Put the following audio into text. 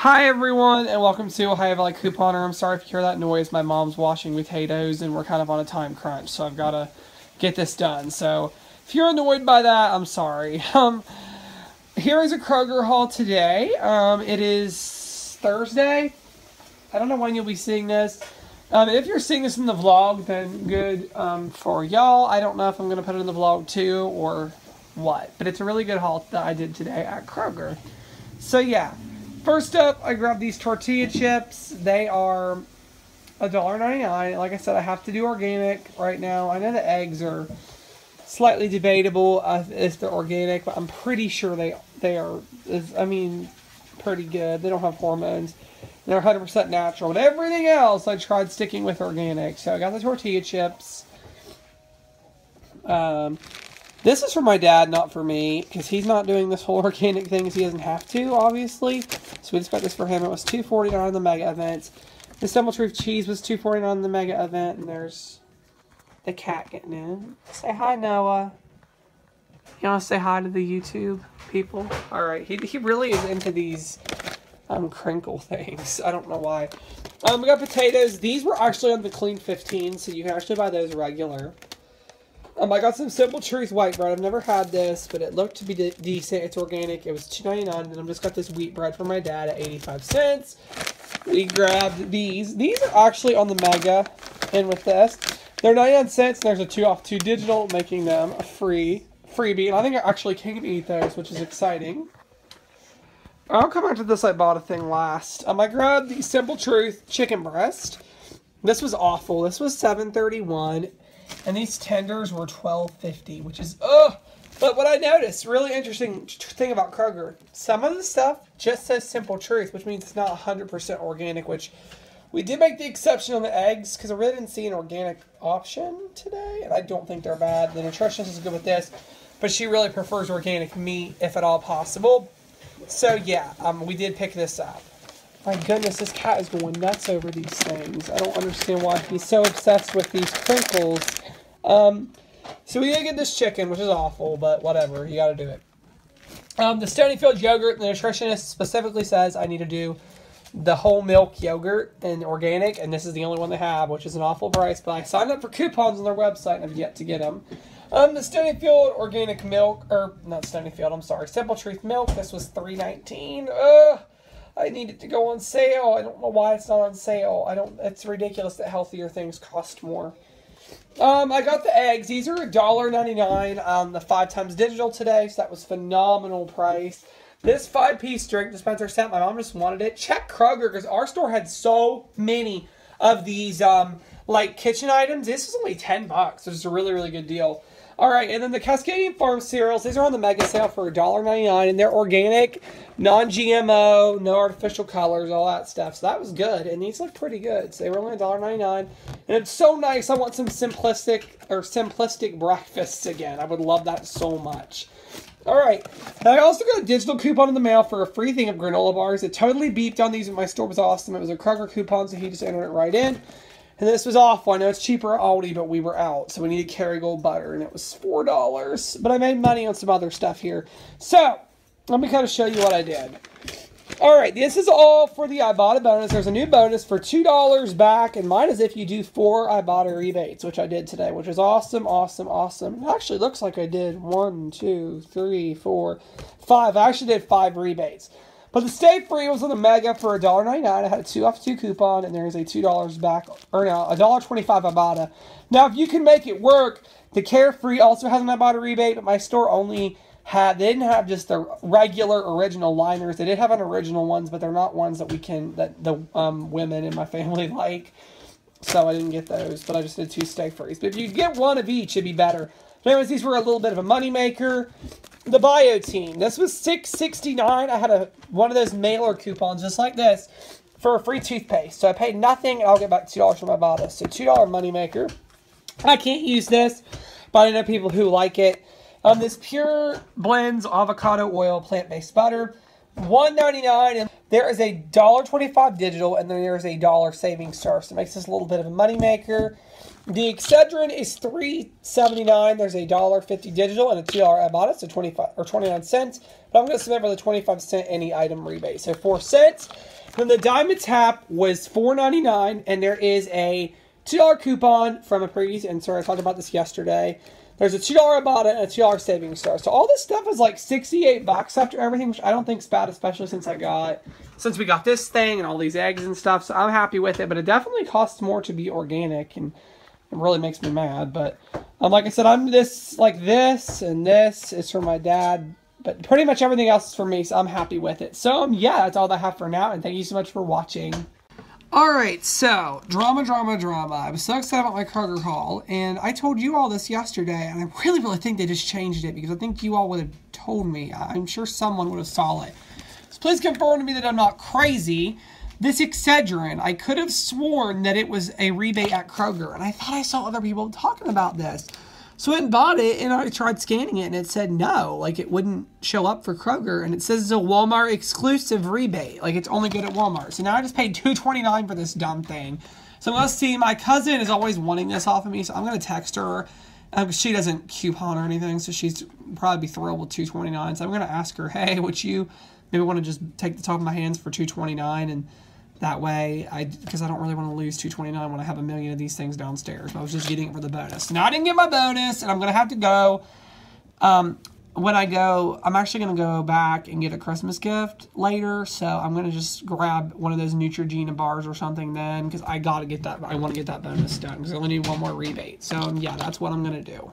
Hi everyone, and welcome to Ohio Valley Couponer. I'm sorry if you hear that noise. My mom's washing potatoes, and we're kind of on a time crunch, so I've got to get this done. So if you're annoyed by that, I'm sorry. Here is a Kroger haul today. It is Thursday. I don't know when you'll be seeing this. If you're seeing this in the vlog, then good for y'all. I don't know if I'm going to put it in the vlog too or what, but it's a really good haul that I did today at Kroger. So yeah. First up, I grabbed these tortilla chips. They are $1.99. Like I said, I have to do organic right now. I know the eggs are slightly debatable if they're organic, but I'm pretty sure they are, pretty good. They don't have hormones. They're 100% natural. But everything else, I tried sticking with organic. So I got the tortilla chips. This is for my dad, not for me, because he's not doing this whole organic thing, because he doesn't have to, obviously. So we just got this for him. It was $2.49 in the mega event. The Simple Truth cheese was $2.49 in the mega event, and there's the cat getting in. Say hi, Noah. You want to say hi to the YouTube people? All right, he really is into these crinkle things. I don't know why. We got potatoes. These were actually on the Clean 15, so you can actually buy those regular. I got some Simple Truth white bread. I've never had this, but it looked to be decent. It's organic. It was $2.99, and I've just got this wheat bread for my dad at 85 cents. We grabbed these. These are actually on the mega, and with this, they're 99 cents, and there's a 2 off 2 digital, making them a freebie, and I think I actually can eat those, which is exciting. I'll come back to this Ibotta thing last. I grabbed the Simple Truth chicken breast. This was awful. This was $7.31. And these tenders were $12.50, which is, ugh. But what I noticed, really interesting thing about Kroger, some of the stuff just says Simple Truth, which means it's not 100% organic, which we did make the exception on the eggs, because I really didn't see an organic option today, and I don't think they're bad. The nutritionist is good with this, but she really prefers organic meat, if at all possible. So yeah, we did pick this up. My goodness, this cat is going nuts over these things. I don't understand why he's so obsessed with these crinkles. So we did get this chicken, which is awful, but whatever. You got to do it. The Stonyfield yogurt, the nutritionist specifically says I need to do the whole milk yogurt and organic, and this is the only one they have, which is an awful price, but I signed up for coupons on their website and I've yet to get them. The Stonyfield organic milk, or not Stonyfield, I'm sorry, Simple Truth milk, this was $3.19. Ugh. I need it to go on sale. I don't know why it's not on sale. It's ridiculous that healthier things cost more. I got the eggs. These are $1.99. The 5 times digital today, so that was phenomenal price. This 5-piece drink dispenser set, my mom just wanted it. Check Kroger, because our store had so many of these, kitchen items. This was only $10, which is a really, really good deal. All right, and then the Cascadian Farm cereals, these are on the mega sale for $1.99, and they're organic, non-GMO, no artificial colors, all that stuff. So that was good, and these look pretty good. So they were only $1.99, and it's so nice. I want some simplistic breakfasts again. I would love that so much. All right, now I also got a digital coupon in the mail for a free thing of granola bars. It totally beeped on these, and my store was awesome. It was a Kroger coupon, so he just entered it right in. And this was awful. I know it's cheaper at Aldi, but we were out. So we needed Kerrygold butter, and it was $4. But I made money on some other stuff here. So, let me kind of show you what I did. Alright, this is all for the Ibotta bonus. There's a new bonus for $2 back, and mine is if you do 4 Ibotta rebates, which I did today, which is awesome, awesome, awesome. It actually looks like I did 1, 2, 3, 4, 5. I actually did 5 rebates. But the Stay Free was on the mega for $1.99. I had a 2 off 2 coupon, and there is a $2 back, or no, $1.25 Ibotta. Now, if you can make it work, the Carefree also has an Ibotta rebate, but my store only had, they didn't have just the regular original liners. They did have an original ones, but they're not ones that the women in my family like. So I didn't get those, but I just did 2 Stay Frees. But if you get one of each, it'd be better. But anyways, these were a little bit of a moneymaker. The Biotin. This was $6.69. I had one of those mailer coupons just like this for a free toothpaste. So I paid nothing, and I'll get back $2 from Ibotta. So $2 moneymaker. I can't use this, but I know people who like it. This Pure Blends avocado oil plant-based butter. $1.99. And there is a $1.25 digital, and then there is a $1 savings star. So it makes this a little bit of a moneymaker. The Excedrin is $3.79. There's a $1.50 digital and a $2 Ibotta, so 25 or 29 cents. But I'm going to submit for the 25-cent any item rebate. So 4 cents. Then the Diamond Tap was $4.99, and there is a $2 coupon from a previous insert. I talked about this yesterday. There's a $2 Ibotta and a $2 savings star. So all this stuff is like $68 after everything, which I don't think is bad, especially since we got this thing and all these eggs and stuff. So I'm happy with it, but it definitely costs more to be organic, and it really makes me mad. But like I said, I'm this, and this is for my dad. But pretty much everything else is for me, so I'm happy with it. So, yeah, that's all I have for now, and thank you so much for watching. Alright, so, drama. I was so excited about my Kroger haul, and I told you all this yesterday, and I really think they just changed it, because I think you all would have told me. I'm sure someone would have saw it. So please confirm to me that I'm not crazy. This Excedrin, I could have sworn that it was a rebate at Kroger, and I thought I saw other people talking about this. So I went and bought it, and I tried scanning it, and it said no. Like, it wouldn't show up for Kroger, and it says it's a Walmart exclusive rebate. Like, it's only good at Walmart. So now I just paid $2.29 for this dumb thing. So let's see. My cousin is always wanting this off of me, so I'm going to text her. She doesn't coupon or anything, so she's probably be thrilled with $2.29. So I'm going to ask her, hey, would you maybe want to just take the top of my hands for $2.29, and that way, because I don't really want to lose $2.29 when I have a million of these things downstairs. I was just getting it for the bonus. Now, I didn't get my bonus, and I'm going to have to go. When I go, I'm actually going to go back and get a Christmas gift later. So I'm going to just grab one of those Neutrogena bars or something then, because I got to get that. I want to get that bonus done, because I only need one more rebate. So, yeah, that's what I'm going to do.